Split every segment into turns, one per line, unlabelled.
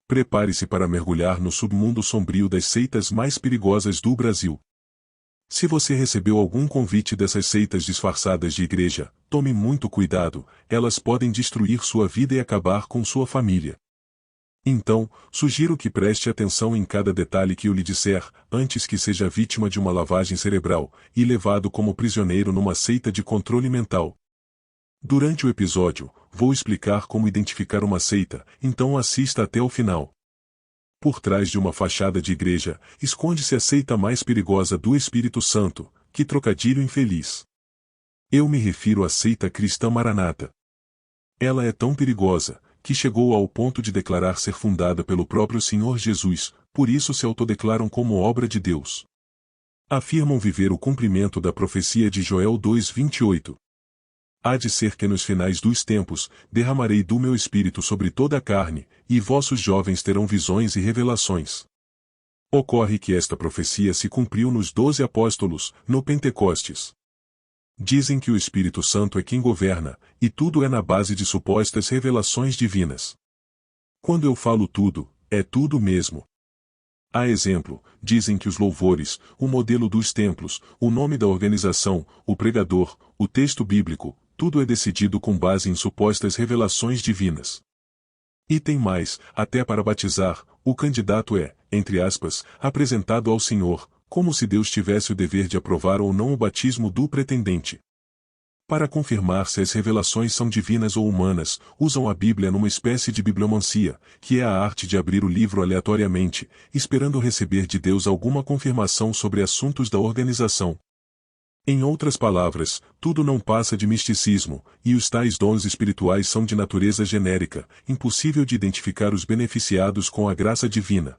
Prepare-se para mergulhar no submundo sombrio das seitas mais perigosas do Brasil. Se você recebeu algum convite dessas seitas disfarçadas de igreja, tome muito cuidado, elas podem destruir sua vida e acabar com sua família. Então, sugiro que preste atenção em cada detalhe que eu lhe disser, antes que seja vítima de uma lavagem cerebral, e levado como prisioneiro numa seita de controle mental. Durante o episódio, vou explicar como identificar uma seita, então assista até o final. Por trás de uma fachada de igreja, esconde-se a seita mais perigosa do Espírito Santo, que trocadilho infeliz. Eu me refiro à seita cristã Maranata. Ela é tão perigosa, que chegou ao ponto de declarar ser fundada pelo próprio Senhor Jesus, por isso se autodeclaram como obra de Deus. Afirmam viver o cumprimento da profecia de Joel 2:28. Há de ser que nos finais dos tempos, derramarei do meu espírito sobre toda a carne, e vossos jovens terão visões e revelações. Ocorre que esta profecia se cumpriu nos 12 apóstolos, no Pentecostes. Dizem que o Espírito Santo é quem governa, e tudo é na base de supostas revelações divinas. Quando eu falo tudo, é tudo mesmo. A exemplo, dizem que os louvores, o modelo dos templos, o nome da organização, o pregador, o texto bíblico, tudo é decidido com base em supostas revelações divinas. E tem mais, até para batizar, o candidato é, entre aspas, apresentado ao Senhor, como se Deus tivesse o dever de aprovar ou não o batismo do pretendente. Para confirmar se as revelações são divinas ou humanas, usam a Bíblia numa espécie de bibliomancia, que é a arte de abrir o livro aleatoriamente, esperando receber de Deus alguma confirmação sobre assuntos da organização. Em outras palavras, tudo não passa de misticismo, e os tais dons espirituais são de natureza genérica, impossível de identificar os beneficiados com a graça divina.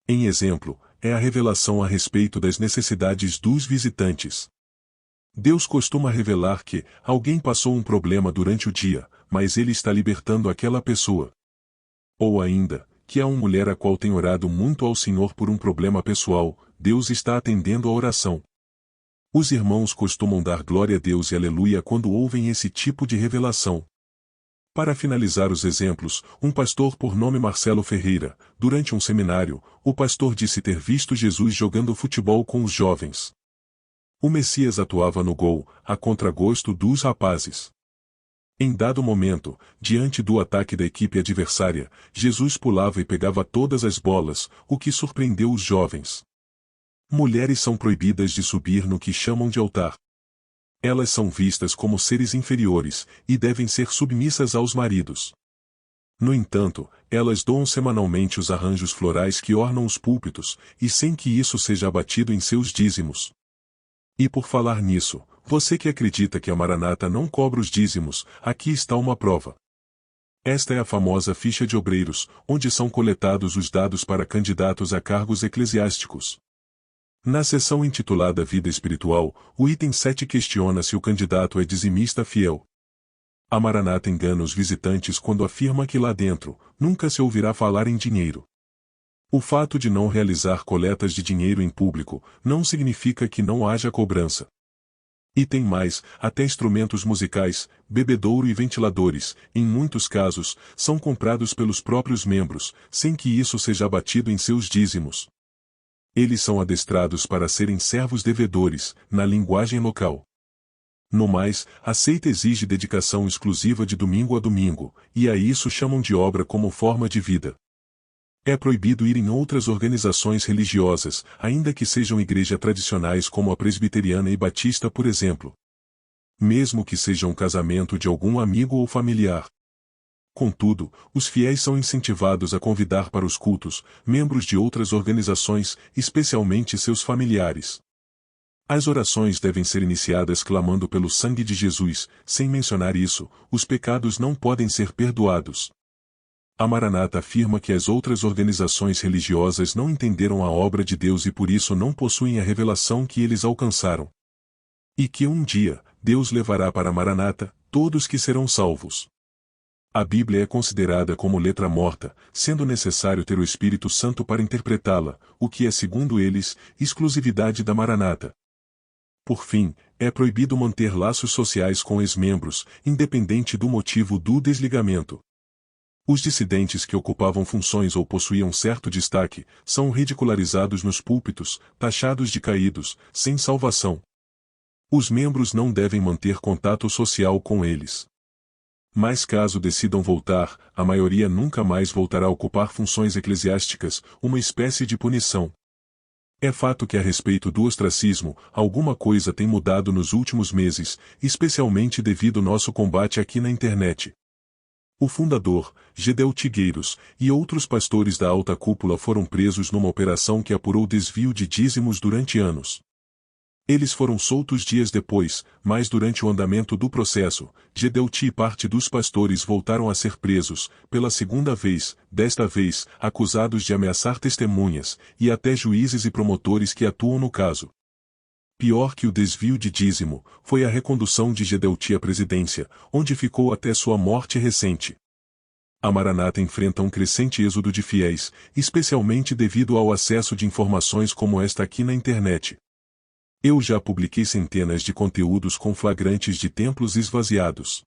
Em exemplo, é a revelação a respeito das necessidades dos visitantes. Deus costuma revelar que alguém passou um problema durante o dia, mas Ele está libertando aquela pessoa. Ou ainda, que há uma mulher a qual tem orado muito ao Senhor por um problema pessoal, Deus está atendendo a oração. Os irmãos costumam dar glória a Deus e aleluia quando ouvem esse tipo de revelação. Para finalizar os exemplos, um pastor por nome Marcelo Ferreira, durante um seminário, o pastor disse ter visto Jesus jogando futebol com os jovens. O Messias atuava no gol, a contragosto dos rapazes. Em dado momento, diante do ataque da equipe adversária, Jesus pulava e pegava todas as bolas, o que surpreendeu os jovens. Mulheres são proibidas de subir no que chamam de altar. Elas são vistas como seres inferiores, e devem ser submissas aos maridos. No entanto, elas doam semanalmente os arranjos florais que ornam os púlpitos, e sem que isso seja abatido em seus dízimos. E por falar nisso, você que acredita que a Maranata não cobra os dízimos, aqui está uma prova. Esta é a famosa ficha de obreiros, onde são coletados os dados para candidatos a cargos eclesiásticos. Na seção intitulada Vida Espiritual, o item 7 questiona se o candidato é dizimista fiel. A Maranata engana os visitantes quando afirma que lá dentro, nunca se ouvirá falar em dinheiro. O fato de não realizar coletas de dinheiro em público, não significa que não haja cobrança. E tem mais, até instrumentos musicais, bebedouro e ventiladores, em muitos casos, são comprados pelos próprios membros, sem que isso seja abatido em seus dízimos. Eles são adestrados para serem servos devedores, na linguagem local. No mais, a seita exige dedicação exclusiva de domingo a domingo, e a isso chamam de obra como forma de vida. É proibido ir em outras organizações religiosas, ainda que sejam igrejas tradicionais como a presbiteriana e batista, por exemplo. Mesmo que seja um casamento de algum amigo ou familiar. Contudo, os fiéis são incentivados a convidar para os cultos membros de outras organizações, especialmente seus familiares. As orações devem ser iniciadas clamando pelo sangue de Jesus, sem mencionar isso, os pecados não podem ser perdoados. A Maranata afirma que as outras organizações religiosas não entenderam a obra de Deus e por isso não possuem a revelação que eles alcançaram. E que um dia, Deus levará para a Maranata todos que serão salvos. A Bíblia é considerada como letra morta, sendo necessário ter o Espírito Santo para interpretá-la, o que é, segundo eles, exclusividade da Maranata. Por fim, é proibido manter laços sociais com ex-membros, independente do motivo do desligamento. Os dissidentes que ocupavam funções ou possuíam certo destaque, são ridicularizados nos púlpitos, taxados de caídos, sem salvação. Os membros não devem manter contato social com eles. Mas caso decidam voltar, a maioria nunca mais voltará a ocupar funções eclesiásticas, uma espécie de punição. É fato que a respeito do ostracismo, alguma coisa tem mudado nos últimos meses, especialmente devido ao nosso combate aqui na internet. O fundador, Gedel Tigueiros, e outros pastores da alta cúpula foram presos numa operação que apurou desvio de dízimos durante anos. Eles foram soltos dias depois, mas durante o andamento do processo, Gedelti e parte dos pastores voltaram a ser presos, pela segunda vez, desta vez, acusados de ameaçar testemunhas, e até juízes e promotores que atuam no caso. Pior que o desvio de dízimo, foi a recondução de Gedelti à presidência, onde ficou até sua morte recente. A Maranata enfrenta um crescente êxodo de fiéis, especialmente devido ao acesso de informações como esta aqui na internet. Eu já publiquei centenas de conteúdos com flagrantes de templos esvaziados.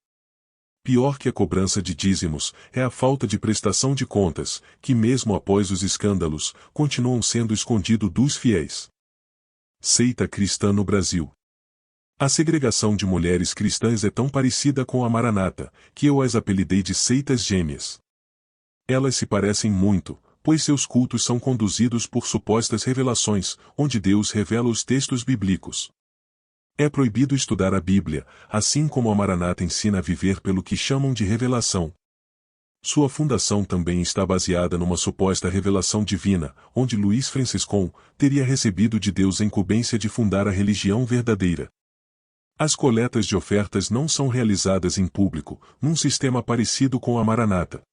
Pior que a cobrança de dízimos, é a falta de prestação de contas, que mesmo após os escândalos, continuam sendo escondido dos fiéis. Seita cristã no Brasil. A segregação de mulheres cristãs é tão parecida com a Maranata, que eu as apelidei de seitas gêmeas. Elas se parecem muito, pois seus cultos são conduzidos por supostas revelações, onde Deus revela os textos bíblicos. É proibido estudar a Bíblia, assim como a Maranata ensina a viver pelo que chamam de revelação. Sua fundação também está baseada numa suposta revelação divina, onde Luís Franciscon teria recebido de Deus a incumbência de fundar a religião verdadeira. As coletas de ofertas não são realizadas em público, num sistema parecido com a Maranata.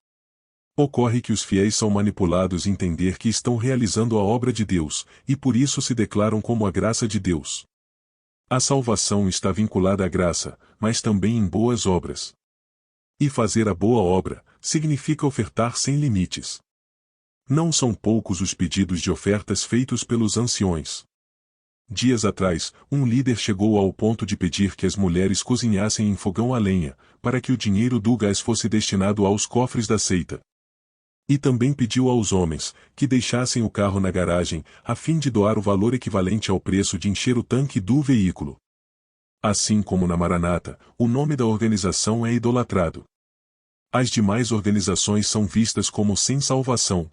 Ocorre que os fiéis são manipulados a entender que estão realizando a obra de Deus, e por isso se declaram como a graça de Deus. A salvação está vinculada à graça, mas também em boas obras. E fazer a boa obra, significa ofertar sem limites. Não são poucos os pedidos de ofertas feitos pelos anciões. Dias atrás, um líder chegou ao ponto de pedir que as mulheres cozinhassem em fogão a lenha, para que o dinheiro do gás fosse destinado aos cofres da seita. E também pediu aos homens, que deixassem o carro na garagem, a fim de doar o valor equivalente ao preço de encher o tanque do veículo. Assim como na Maranata, o nome da organização é idolatrado. As demais organizações são vistas como sem salvação.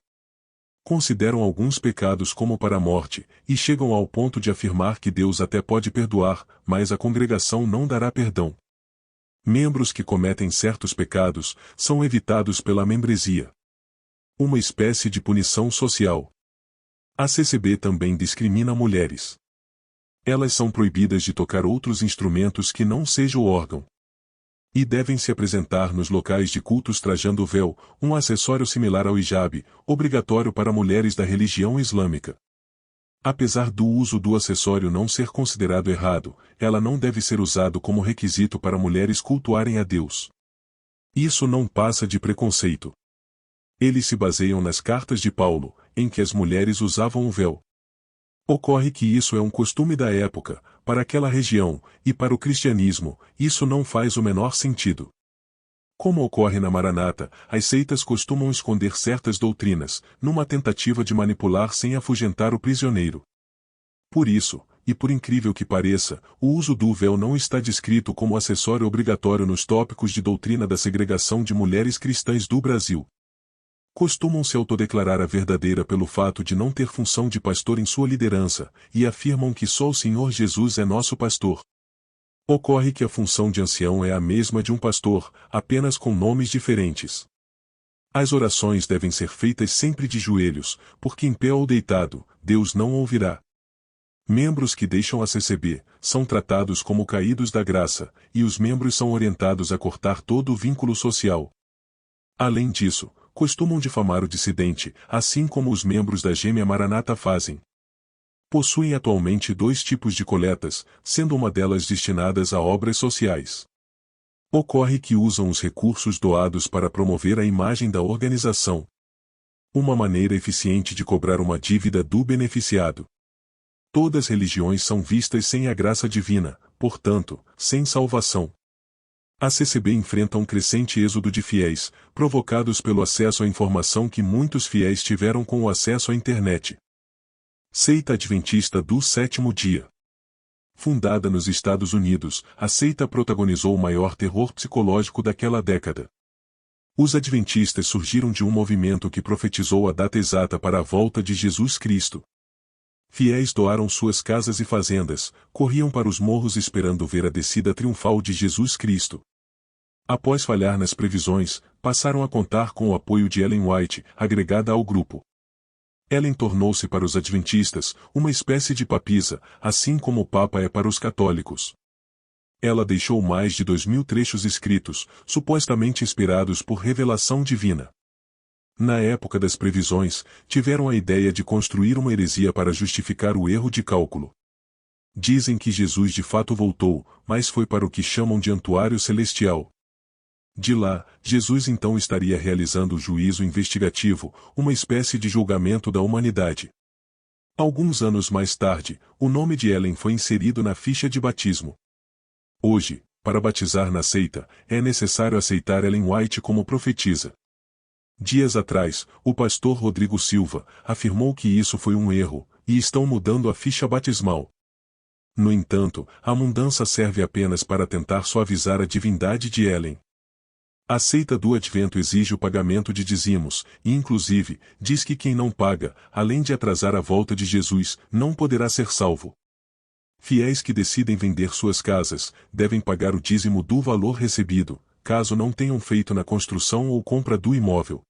Consideram alguns pecados como para a morte, e chegam ao ponto de afirmar que Deus até pode perdoar, mas a congregação não dará perdão. Membros que cometem certos pecados, são evitados pela membresia. Uma espécie de punição social. A CCB também discrimina mulheres. Elas são proibidas de tocar outros instrumentos que não seja o órgão. E devem se apresentar nos locais de cultos trajando o véu, um acessório similar ao hijab, obrigatório para mulheres da religião islâmica. Apesar do uso do acessório não ser considerado errado, ela não deve ser usado como requisito para mulheres cultuarem a Deus. Isso não passa de preconceito. Eles se baseiam nas cartas de Paulo, em que as mulheres usavam o véu. Ocorre que isso é um costume da época, para aquela região, e para o cristianismo, isso não faz o menor sentido. Como ocorre na Maranata, as seitas costumam esconder certas doutrinas, numa tentativa de manipular sem afugentar o prisioneiro. Por isso, e por incrível que pareça, o uso do véu não está descrito como acessório obrigatório nos tópicos de doutrina da segregação de mulheres cristãs do Brasil. Costumam se autodeclarar a verdadeira pelo fato de não ter função de pastor em sua liderança, e afirmam que só o Senhor Jesus é nosso pastor. Ocorre que a função de ancião é a mesma de um pastor, apenas com nomes diferentes. As orações devem ser feitas sempre de joelhos, porque em pé ou deitado, Deus não ouvirá. Membros que deixam a CCB, são tratados como caídos da graça, e os membros são orientados a cortar todo o vínculo social. Além disso, costumam difamar o dissidente, assim como os membros da Gêmea Maranata fazem. Possuem atualmente 2 tipos de coletas, sendo uma delas destinadas a obras sociais. Ocorre que usam os recursos doados para promover a imagem da organização. Uma maneira eficiente de cobrar uma dívida do beneficiado. Todas religiões são vistas sem a graça divina, portanto, sem salvação. A CCB enfrenta um crescente êxodo de fiéis, provocados pelo acesso à informação que muitos fiéis tiveram com o acesso à internet. Seita Adventista do Sétimo Dia. Fundada nos Estados Unidos, a seita protagonizou o maior terror psicológico daquela década. Os adventistas surgiram de um movimento que profetizou a data exata para a volta de Jesus Cristo. Fiéis doaram suas casas e fazendas, corriam para os morros esperando ver a descida triunfal de Jesus Cristo. Após falhar nas previsões, passaram a contar com o apoio de Ellen White, agregada ao grupo. Ellen tornou-se para os adventistas uma espécie de papisa, assim como o Papa é para os católicos. Ela deixou mais de 2.000 trechos escritos, supostamente inspirados por revelação divina. Na época das previsões, tiveram a ideia de construir uma heresia para justificar o erro de cálculo. Dizem que Jesus de fato voltou, mas foi para o que chamam de Santuário Celestial. De lá, Jesus então estaria realizando o juízo investigativo, uma espécie de julgamento da humanidade. Alguns anos mais tarde, o nome de Ellen foi inserido na ficha de batismo. Hoje, para batizar na seita, é necessário aceitar Ellen White como profetisa. Dias atrás, o pastor Rodrigo Silva afirmou que isso foi um erro, e estão mudando a ficha batismal. No entanto, a mudança serve apenas para tentar suavizar a divindade de Ellen. A seita do Advento exige o pagamento de dízimos, e inclusive, diz que quem não paga, além de atrasar a volta de Jesus, não poderá ser salvo. Fiéis que decidem vender suas casas, devem pagar o dízimo do valor recebido, caso não tenham feito na construção ou compra do imóvel.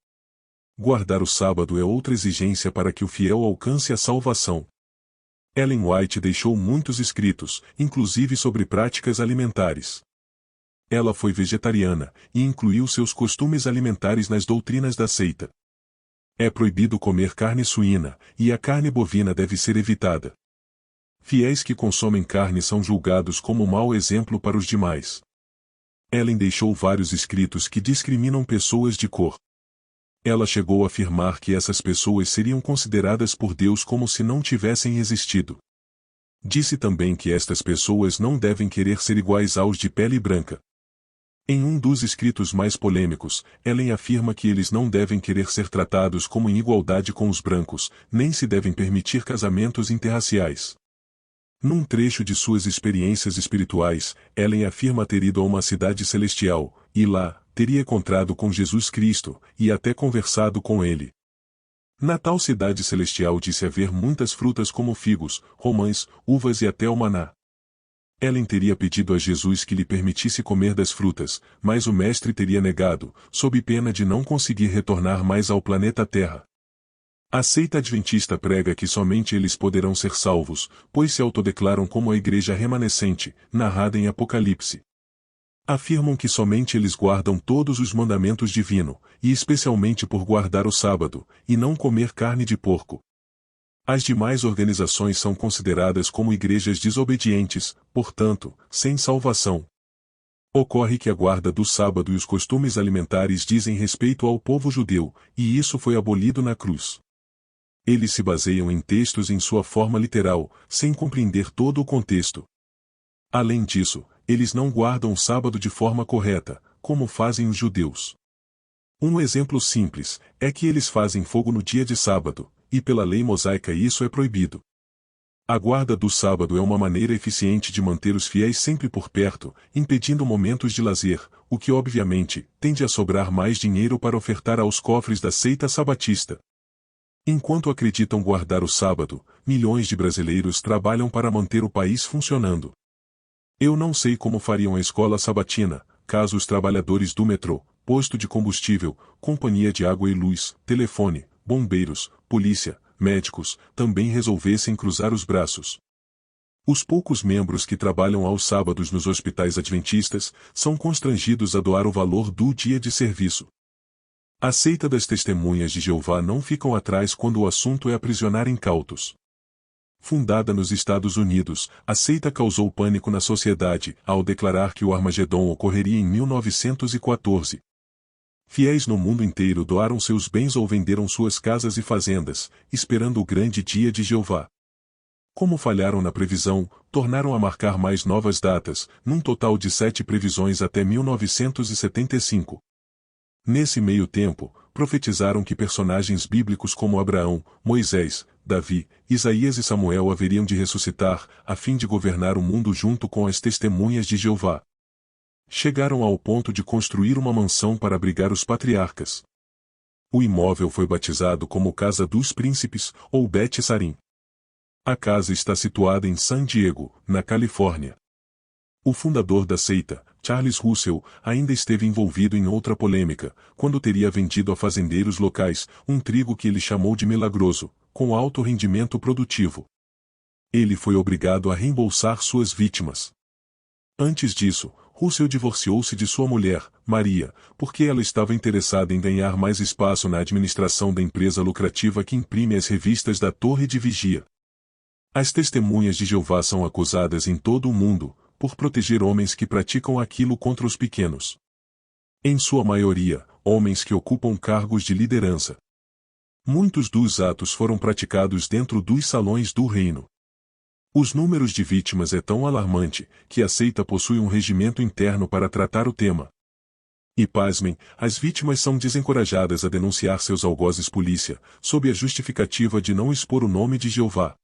Guardar o sábado é outra exigência para que o fiel alcance a salvação. Ellen White deixou muitos escritos, inclusive sobre práticas alimentares. Ela foi vegetariana, e incluiu seus costumes alimentares nas doutrinas da seita. É proibido comer carne suína, e a carne bovina deve ser evitada. Fiéis que consomem carne são julgados como mau exemplo para os demais. Ellen deixou vários escritos que discriminam pessoas de cor. Ela chegou a afirmar que essas pessoas seriam consideradas por Deus como se não tivessem existido. Disse também que estas pessoas não devem querer ser iguais aos de pele branca. Em um dos escritos mais polêmicos, Ellen afirma que eles não devem querer ser tratados como em igualdade com os brancos, nem se devem permitir casamentos interraciais. Num trecho de suas experiências espirituais, Ellen afirma ter ido a uma cidade celestial, e lá, teria encontrado com Jesus Cristo, e até conversado com ele. Na tal cidade celestial disse haver muitas frutas como figos, romãs, uvas e até o maná. Ellen teria pedido a Jesus que lhe permitisse comer das frutas, mas o mestre teria negado, sob pena de não conseguir retornar mais ao planeta Terra. A seita adventista prega que somente eles poderão ser salvos, pois se autodeclaram como a igreja remanescente, narrada em Apocalipse. Afirmam que somente eles guardam todos os mandamentos divinos, e especialmente por guardar o sábado, e não comer carne de porco. As demais organizações são consideradas como igrejas desobedientes, portanto, sem salvação. Ocorre que a guarda do sábado e os costumes alimentares dizem respeito ao povo judeu, e isso foi abolido na cruz. Eles se baseiam em textos em sua forma literal, sem compreender todo o contexto. Além disso, eles não guardam o sábado de forma correta, como fazem os judeus. Um exemplo simples é que eles fazem fogo no dia de sábado, e pela lei mosaica isso é proibido. A guarda do sábado é uma maneira eficiente de manter os fiéis sempre por perto, impedindo momentos de lazer, o que obviamente tende a sobrar mais dinheiro para ofertar aos cofres da seita sabatista. Enquanto acreditam guardar o sábado, milhões de brasileiros trabalham para manter o país funcionando. Eu não sei como fariam a escola sabatina, caso os trabalhadores do metrô, posto de combustível, companhia de água e luz, telefone, bombeiros, polícia, médicos, também resolvessem cruzar os braços. Os poucos membros que trabalham aos sábados nos hospitais adventistas são constrangidos a doar o valor do dia de serviço. A seita das testemunhas de Jeová não ficam atrás quando o assunto é aprisionar incautos. Fundada nos Estados Unidos, a seita causou pânico na sociedade ao declarar que o Armagedon ocorreria em 1914. Fiéis no mundo inteiro doaram seus bens ou venderam suas casas e fazendas, esperando o grande dia de Jeová. Como falharam na previsão, tornaram a marcar mais novas datas, num total de 7 previsões até 1975. Nesse meio tempo, profetizaram que personagens bíblicos como Abraão, Moisés, Davi, Isaías e Samuel haveriam de ressuscitar, a fim de governar o mundo junto com as testemunhas de Jeová. Chegaram ao ponto de construir uma mansão para abrigar os patriarcas. O imóvel foi batizado como Casa dos Príncipes, ou Bet Sarim. A casa está situada em San Diego, na Califórnia. O fundador da seita, Charles Russell, ainda esteve envolvido em outra polêmica, quando teria vendido a fazendeiros locais um trigo que ele chamou de milagroso, com alto rendimento produtivo. Ele foi obrigado a reembolsar suas vítimas. Antes disso, Russell divorciou-se de sua mulher, Maria, porque ela estava interessada em ganhar mais espaço na administração da empresa lucrativa que imprime as revistas da Torre de Vigia. As testemunhas de Jeová são acusadas em todo o mundo, por proteger homens que praticam aquilo contra os pequenos. Em sua maioria, homens que ocupam cargos de liderança. Muitos dos atos foram praticados dentro dos salões do reino. Os números de vítimas é tão alarmante, que a seita possui um regimento interno para tratar o tema. E pasmem, as vítimas são desencorajadas a denunciar seus algozes polícia, sob a justificativa de não expor o nome de Jeová.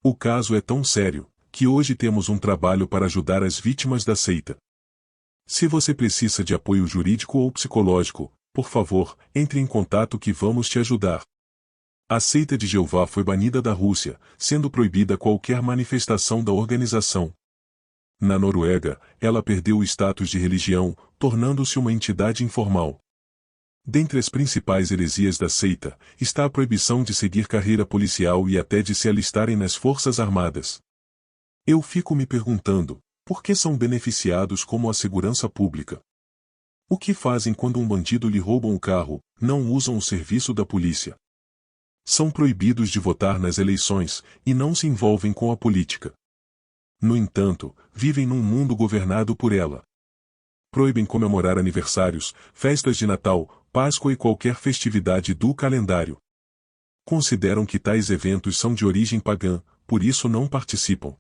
O caso é tão sério, que hoje temos um trabalho para ajudar as vítimas da seita. Se você precisa de apoio jurídico ou psicológico, por favor, entre em contato que vamos te ajudar. A seita de Jeová foi banida da Rússia, sendo proibida qualquer manifestação da organização. Na Noruega, ela perdeu o status de religião, tornando-se uma entidade informal. Dentre as principais heresias da seita, está a proibição de seguir carreira policial e até de se alistarem nas forças armadas. Eu fico me perguntando, por que são beneficiados como a segurança pública? O que fazem quando um bandido lhe rouba um carro, não usam o serviço da polícia? São proibidos de votar nas eleições, e não se envolvem com a política. No entanto, vivem num mundo governado por ela. Proíbem comemorar aniversários, festas de Natal, Páscoa e qualquer festividade do calendário. Consideram que tais eventos são de origem pagã, por isso não participam.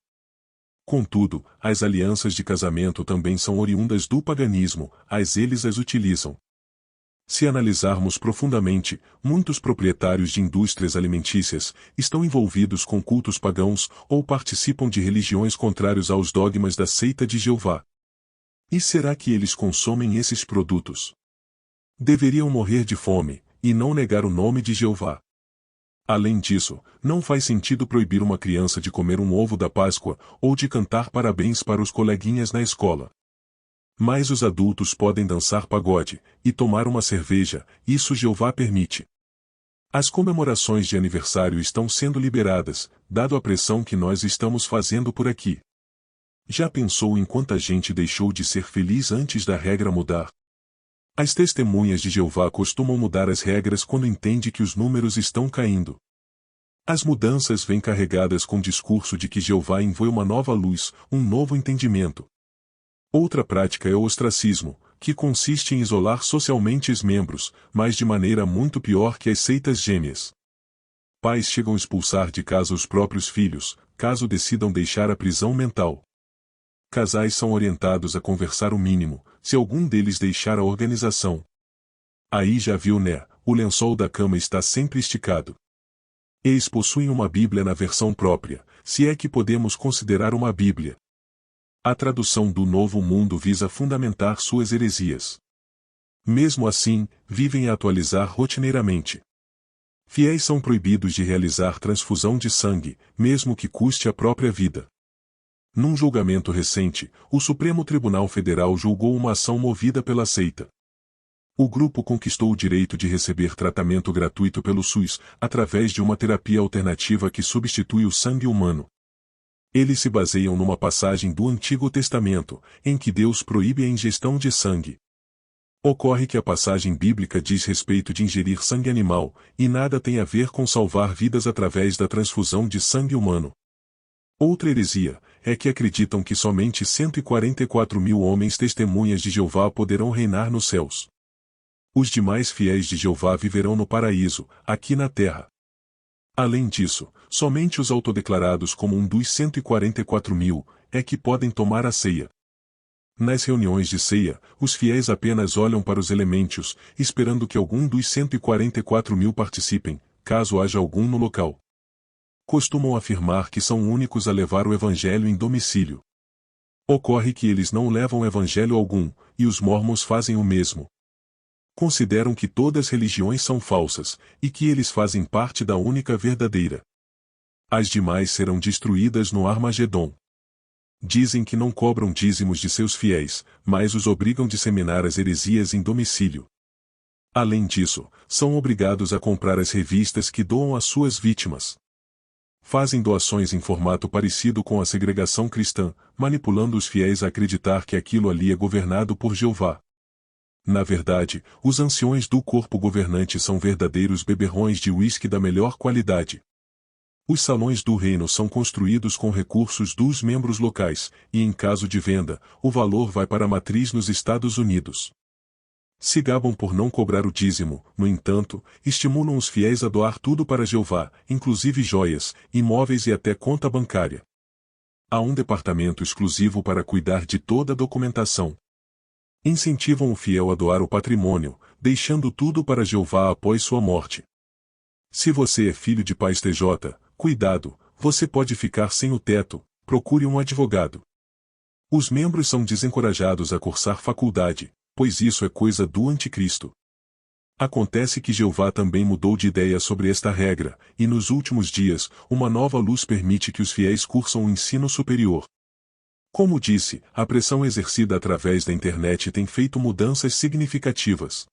Contudo, as alianças de casamento também são oriundas do paganismo, eles as utilizam. Se analisarmos profundamente, muitos proprietários de indústrias alimentícias estão envolvidos com cultos pagãos ou participam de religiões contrárias aos dogmas da seita de Jeová. E será que eles consomem esses produtos? Deveriam morrer de fome, e não negar o nome de Jeová. Além disso, não faz sentido proibir uma criança de comer um ovo da Páscoa ou de cantar parabéns para os coleguinhas na escola. Mas os adultos podem dançar pagode e tomar uma cerveja, isso Jeová permite. As comemorações de aniversário estão sendo liberadas, dado a pressão que nós estamos fazendo por aqui. Já pensou em quanta gente deixou de ser feliz antes da regra mudar? As testemunhas de Jeová costumam mudar as regras quando entende que os números estão caindo. As mudanças vêm carregadas com o discurso de que Jeová enviou uma nova luz, um novo entendimento. Outra prática é o ostracismo, que consiste em isolar socialmente os membros, mas de maneira muito pior que as seitas gêmeas. Pais chegam a expulsar de casa os próprios filhos, caso decidam deixar a prisão mental. Casais são orientados a conversar o mínimo, se algum deles deixar a organização. Aí já viu, né? O lençol da cama está sempre esticado. Eles possuem uma Bíblia na versão própria, se é que podemos considerar uma Bíblia. A tradução do Novo Mundo visa fundamentar suas heresias. Mesmo assim, vivem a atualizar rotineiramente. Fiéis são proibidos de realizar transfusão de sangue, mesmo que custe a própria vida. Num julgamento recente, o Supremo Tribunal Federal julgou uma ação movida pela seita. O grupo conquistou o direito de receber tratamento gratuito pelo SUS, através de uma terapia alternativa que substitui o sangue humano. Eles se baseiam numa passagem do Antigo Testamento, em que Deus proíbe a ingestão de sangue. Ocorre que a passagem bíblica diz respeito de ingerir sangue animal, e nada tem a ver com salvar vidas através da transfusão de sangue humano. Outra heresia é que acreditam que somente 144.000 homens testemunhas de Jeová poderão reinar nos céus. Os demais fiéis de Jeová viverão no paraíso, aqui na terra. Além disso, somente os autodeclarados como um dos 144.000 é que podem tomar a ceia. Nas reuniões de ceia, os fiéis apenas olham para os elementos, esperando que algum dos 144.000 participem, caso haja algum no local. Costumam afirmar que são únicos a levar o evangelho em domicílio. Ocorre que eles não levam evangelho algum, e os mórmons fazem o mesmo. Consideram que todas as religiões são falsas, e que eles fazem parte da única verdadeira. As demais serão destruídas no Armagedon. Dizem que não cobram dízimos de seus fiéis, mas os obrigam a disseminar as heresias em domicílio. Além disso, são obrigados a comprar as revistas que doam às suas vítimas. Fazem doações em formato parecido com a segregação cristã, manipulando os fiéis a acreditar que aquilo ali é governado por Jeová. Na verdade, os anciões do corpo governante são verdadeiros beberrões de uísque da melhor qualidade. Os salões do reino são construídos com recursos dos membros locais, e em caso de venda, o valor vai para a matriz nos Estados Unidos. Se gabam por não cobrar o dízimo, no entanto, estimulam os fiéis a doar tudo para Jeová, inclusive joias, imóveis e até conta bancária. Há um departamento exclusivo para cuidar de toda a documentação. Incentivam o fiel a doar o patrimônio, deixando tudo para Jeová após sua morte. Se você é filho de pais TJ, cuidado, você pode ficar sem o teto, procure um advogado. Os membros são desencorajados a cursar faculdade, pois isso é coisa do anticristo. Acontece que Jeová também mudou de ideia sobre esta regra, e nos últimos dias, uma nova luz permite que os fiéis cursam o ensino superior. Como disse, a pressão exercida através da internet tem feito mudanças significativas.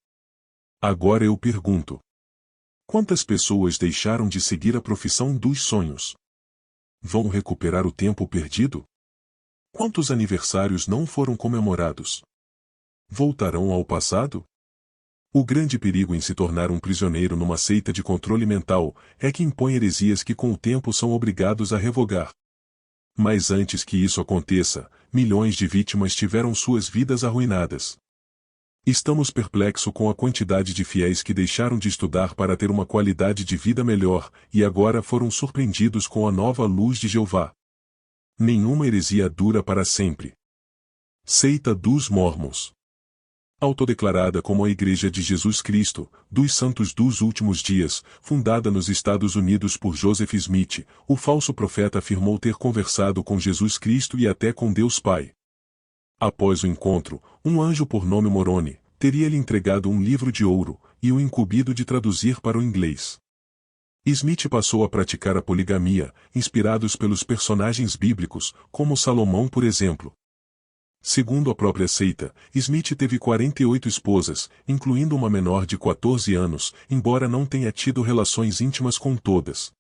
Agora eu pergunto: quantas pessoas deixaram de seguir a profissão dos sonhos? Vão recuperar o tempo perdido? Quantos aniversários não foram comemorados? Voltarão ao passado? O grande perigo em se tornar um prisioneiro numa seita de controle mental é que impõe heresias que com o tempo são obrigados a revogar. Mas antes que isso aconteça, milhões de vítimas tiveram suas vidas arruinadas. Estamos perplexos com a quantidade de fiéis que deixaram de estudar para ter uma qualidade de vida melhor, e agora foram surpreendidos com a nova luz de Jeová. Nenhuma heresia dura para sempre. Seita dos Mórmons. Autodeclarada como a Igreja de Jesus Cristo, dos Santos dos Últimos Dias, fundada nos Estados Unidos por Joseph Smith, o falso profeta afirmou ter conversado com Jesus Cristo e até com Deus Pai. Após o encontro, um anjo por nome Moroni, teria lhe entregado um livro de ouro, e o incumbido de traduzir para o inglês. Smith passou a praticar a poligamia, inspirados pelos personagens bíblicos, como Salomão por exemplo. Segundo a própria seita, Smith teve 48 esposas, incluindo uma menor de 14 anos, embora não tenha tido relações íntimas com todas.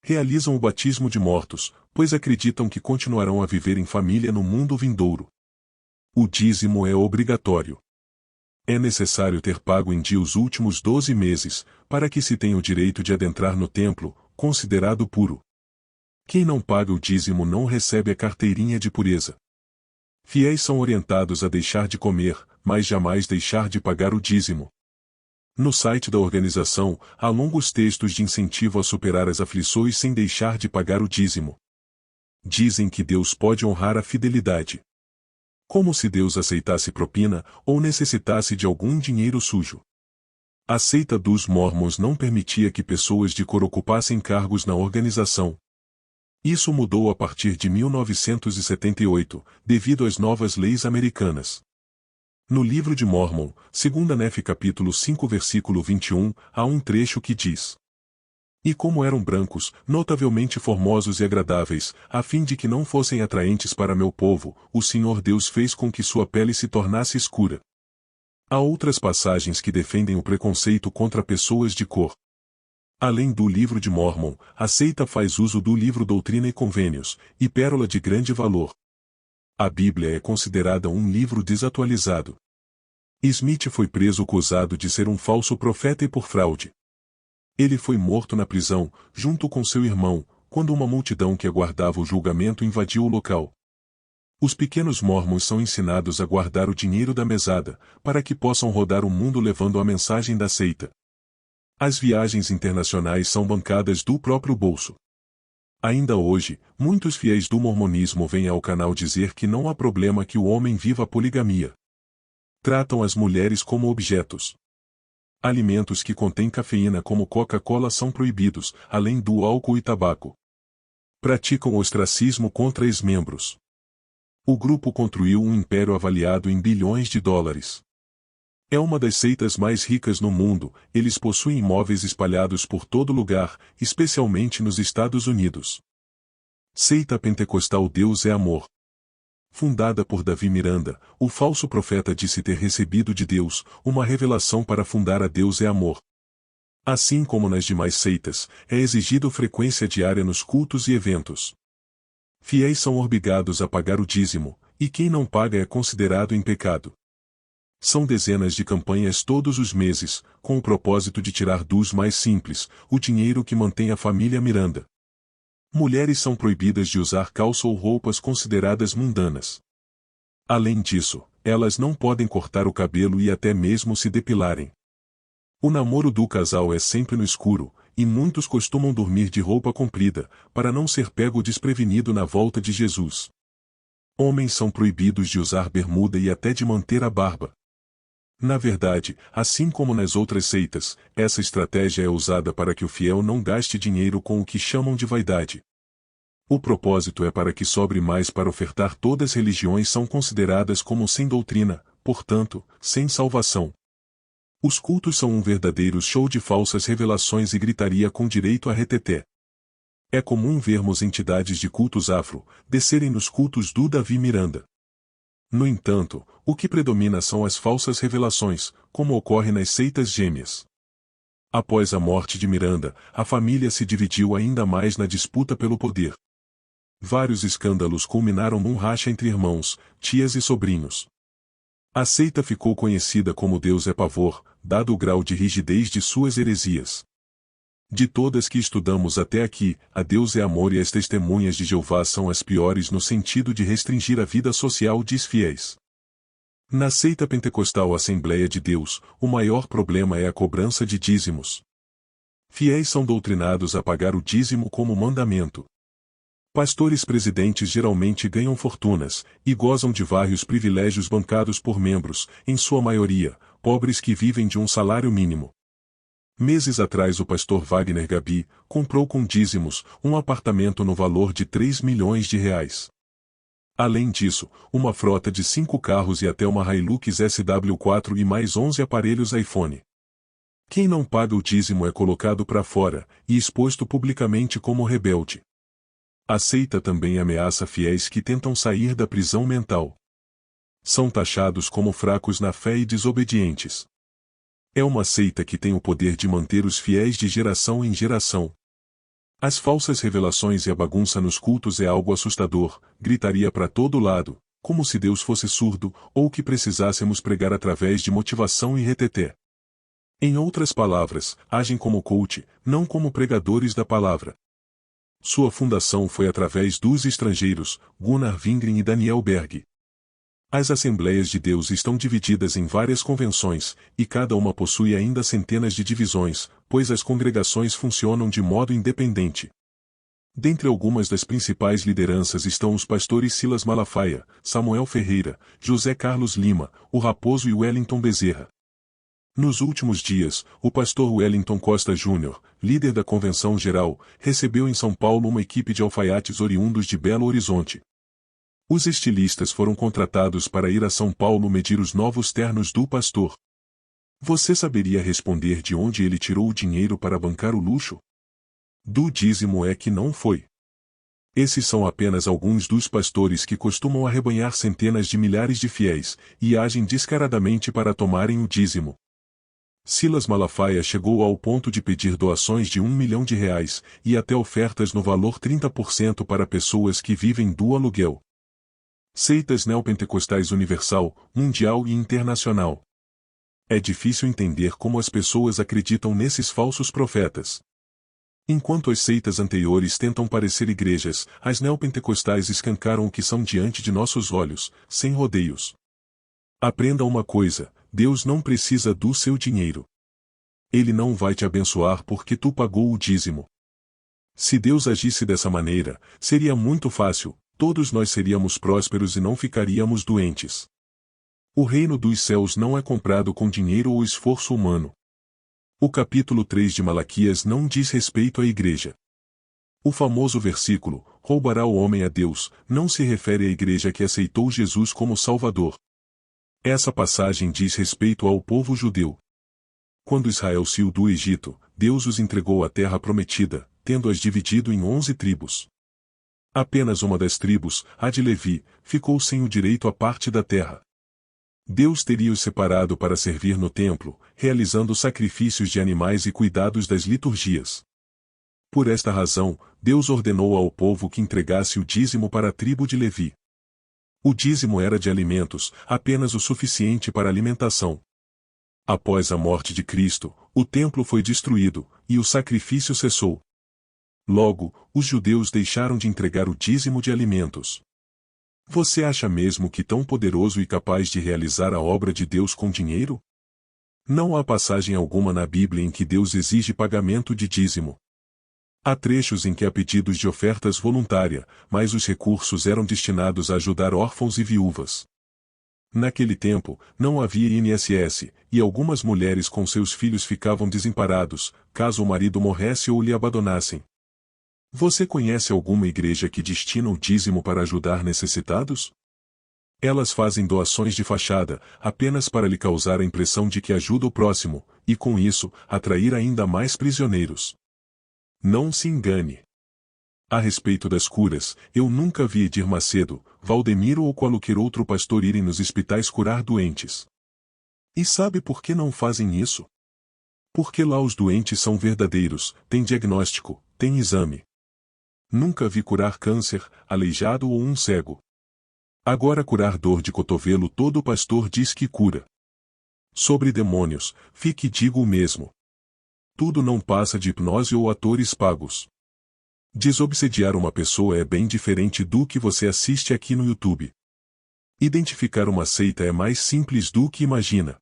Realizam o batismo de mortos, pois acreditam que continuarão a viver em família no mundo vindouro. O dízimo é obrigatório. É necessário ter pago em dia os últimos 12 meses, para que se tenha o direito de adentrar no templo, considerado puro. Quem não paga o dízimo não recebe a carteirinha de pureza. Fiéis são orientados a deixar de comer, mas jamais deixar de pagar o dízimo. No site da organização, há longos textos de incentivo a superar as aflições sem deixar de pagar o dízimo. Dizem que Deus pode honrar a fidelidade. Como se Deus aceitasse propina, ou necessitasse de algum dinheiro sujo. A seita dos Mórmons não permitia que pessoas de cor ocupassem cargos na organização. Isso mudou a partir de 1978, devido às novas leis americanas. No livro de Mórmon, 2 Nefe capítulo 5 versículo 21, há um trecho que diz: E como eram brancos, notavelmente formosos e agradáveis, a fim de que não fossem atraentes para meu povo, o Senhor Deus fez com que sua pele se tornasse escura. Há outras passagens que defendem o preconceito contra pessoas de cor. Além do livro de Mórmon, a seita faz uso do livro Doutrina e Convênios, e pérola de grande valor. A Bíblia é considerada um livro desatualizado. Smith foi preso acusado de ser um falso profeta e por fraude. Ele foi morto na prisão, junto com seu irmão, quando uma multidão que aguardava o julgamento invadiu o local. Os pequenos Mórmons são ensinados a guardar o dinheiro da mesada, para que possam rodar o mundo levando a mensagem da seita. As viagens internacionais são bancadas do próprio bolso. Ainda hoje, muitos fiéis do mormonismo vêm ao canal dizer que não há problema que o homem viva a poligamia. Tratam as mulheres como objetos. Alimentos que contêm cafeína como Coca-Cola são proibidos, além do álcool e tabaco. Praticam ostracismo contra ex-membros. O grupo construiu um império avaliado em bilhões de dólares. É uma das seitas mais ricas no mundo, eles possuem imóveis espalhados por todo lugar, especialmente nos Estados Unidos. Seita pentecostal Deus é Amor. Fundada por Davi Miranda, o falso profeta disse ter recebido de Deus uma revelação para fundar a Deus é Amor. Assim como nas demais seitas, é exigido frequência diária nos cultos e eventos. Fiéis são obrigados a pagar o dízimo, e quem não paga é considerado em pecado. São dezenas de campanhas todos os meses, com o propósito de tirar dos mais simples o dinheiro que mantém a família Miranda. Mulheres são proibidas de usar calça ou roupas consideradas mundanas. Além disso, elas não podem cortar o cabelo e até mesmo se depilarem. O namoro do casal é sempre no escuro, e muitos costumam dormir de roupa comprida, para não ser pego desprevenido na volta de Jesus. Homens são proibidos de usar bermuda e até de manter a barba. Na verdade, assim como nas outras seitas, essa estratégia é usada para que o fiel não gaste dinheiro com o que chamam de vaidade. O propósito é para que sobre mais para ofertar. Todas as religiões são consideradas como sem doutrina, portanto, sem salvação. Os cultos são um verdadeiro show de falsas revelações e gritaria com direito a reteté. É comum vermos entidades de cultos afro descerem nos cultos do Davi Miranda. No entanto, o que predomina são as falsas revelações, como ocorre nas seitas gêmeas. Após a morte de Miranda, a família se dividiu ainda mais na disputa pelo poder. Vários escândalos culminaram num racha entre irmãos, tias e sobrinhos. A seita ficou conhecida como Deus é Pavor, dado o grau de rigidez de suas heresias. De todas que estudamos até aqui, a Deus é Amor e as Testemunhas de Jeová são as piores no sentido de restringir a vida social dos fiéis. Na seita pentecostal Assembleia de Deus, o maior problema é a cobrança de dízimos. Fiéis são doutrinados a pagar o dízimo como mandamento. Pastores presidentes geralmente ganham fortunas, e gozam de vários privilégios bancados por membros, em sua maioria, pobres que vivem de um salário mínimo. Meses atrás o pastor Wagner Gabi comprou com dízimos um apartamento no valor de 3 milhões de reais. Além disso, uma frota de 5 carros e até uma Hilux SW4 e mais 11 aparelhos iPhone. Quem não paga o dízimo é colocado para fora e exposto publicamente como rebelde. A seita também ameaça fiéis que tentam sair da prisão mental. São taxados como fracos na fé e desobedientes. É uma seita que tem o poder de manter os fiéis de geração em geração. As falsas revelações e a bagunça nos cultos é algo assustador, gritaria para todo lado, como se Deus fosse surdo, ou que precisássemos pregar através de motivação e reteté. Em outras palavras, agem como coach, não como pregadores da palavra. Sua fundação foi através dos estrangeiros, Gunnar Wingren e Daniel Berg. As Assembleias de Deus estão divididas em várias convenções, e cada uma possui ainda centenas de divisões, pois as congregações funcionam de modo independente. Dentre algumas das principais lideranças estão os pastores Silas Malafaia, Samuel Ferreira, José Carlos Lima, o Raposo e Wellington Bezerra. Nos últimos dias, o pastor Wellington Costa Júnior, líder da Convenção Geral, recebeu em São Paulo uma equipe de alfaiates oriundos de Belo Horizonte. Os estilistas foram contratados para ir a São Paulo medir os novos ternos do pastor. Você saberia responder de onde ele tirou o dinheiro para bancar o luxo? Do dízimo é que não foi. Esses são apenas alguns dos pastores que costumam arrebanhar centenas de milhares de fiéis, e agem descaradamente para tomarem o dízimo. Silas Malafaia chegou ao ponto de pedir doações de R$1 milhão e até ofertas no valor 30% para pessoas que vivem do aluguel. Seitas neopentecostais universal, mundial e internacional. É difícil entender como as pessoas acreditam nesses falsos profetas. Enquanto as seitas anteriores tentam parecer igrejas, as neopentecostais escancaram o que são diante de nossos olhos, sem rodeios. Aprenda uma coisa: Deus não precisa do seu dinheiro. Ele não vai te abençoar porque tu pagou o dízimo. Se Deus agisse dessa maneira, seria muito fácil, todos nós seríamos prósperos e não ficaríamos doentes. O reino dos céus não é comprado com dinheiro ou esforço humano. O capítulo 3 de Malaquias não diz respeito à igreja. O famoso versículo, roubará o homem a Deus, não se refere à igreja que aceitou Jesus como Salvador. Essa passagem diz respeito ao povo judeu. Quando Israel saiu do Egito, Deus os entregou à terra prometida, tendo-as dividido em 11 tribos. Apenas uma das tribos, a de Levi, ficou sem o direito à parte da terra. Deus teria os separado para servir no templo, realizando sacrifícios de animais e cuidados das liturgias. Por esta razão, Deus ordenou ao povo que entregasse o dízimo para a tribo de Levi. O dízimo era de alimentos, apenas o suficiente para alimentação. Após a morte de Cristo, o templo foi destruído, e o sacrifício cessou. Logo, os judeus deixaram de entregar o dízimo de alimentos. Você acha mesmo que tão poderoso e capaz de realizar a obra de Deus com dinheiro? Não há passagem alguma na Bíblia em que Deus exige pagamento de dízimo. Há trechos em que há pedidos de ofertas voluntária, mas os recursos eram destinados a ajudar órfãos e viúvas. Naquele tempo, não havia INSS, e algumas mulheres com seus filhos ficavam desamparados, caso o marido morresse ou lhe abandonassem. Você conhece alguma igreja que destina o dízimo para ajudar necessitados? Elas fazem doações de fachada, apenas para lhe causar a impressão de que ajuda o próximo, e com isso, atrair ainda mais prisioneiros. Não se engane. A respeito das curas, eu nunca vi Edir Macedo, Valdemiro ou qualquer outro pastor irem nos hospitais curar doentes. E sabe por que não fazem isso? Porque lá os doentes são verdadeiros, têm diagnóstico, têm exame. Nunca vi curar câncer, aleijado ou um cego. Agora curar dor de cotovelo todo pastor diz que cura. Sobre demônios, fique digo o mesmo. Tudo não passa de hipnose ou atores pagos. Desobsediar uma pessoa é bem diferente do que você assiste aqui no YouTube. Identificar uma seita é mais simples do que imagina.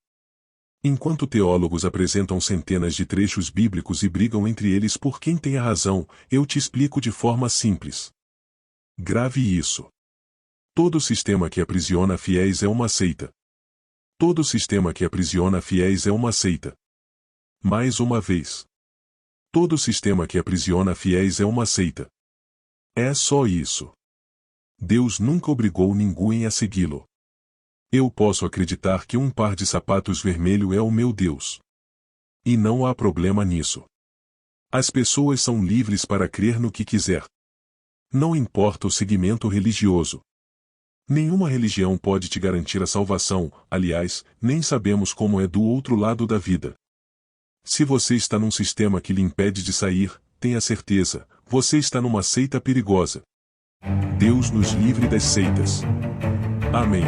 Enquanto teólogos apresentam centenas de trechos bíblicos e brigam entre eles por quem tem a razão, eu te explico de forma simples. Grave isso. Todo sistema que aprisiona fiéis é uma seita. Todo sistema que aprisiona fiéis é uma seita. Mais uma vez. Todo sistema que aprisiona fiéis é uma seita. É só isso. Deus nunca obrigou ninguém a segui-lo. Eu posso acreditar que um par de sapatos vermelho é o meu Deus. E não há problema nisso. As pessoas são livres para crer no que quiser. Não importa o segmento religioso. Nenhuma religião pode te garantir a salvação, aliás, nem sabemos como é do outro lado da vida. Se você está num sistema que lhe impede de sair, tenha certeza, você está numa seita perigosa. Deus nos livre das seitas. Amém.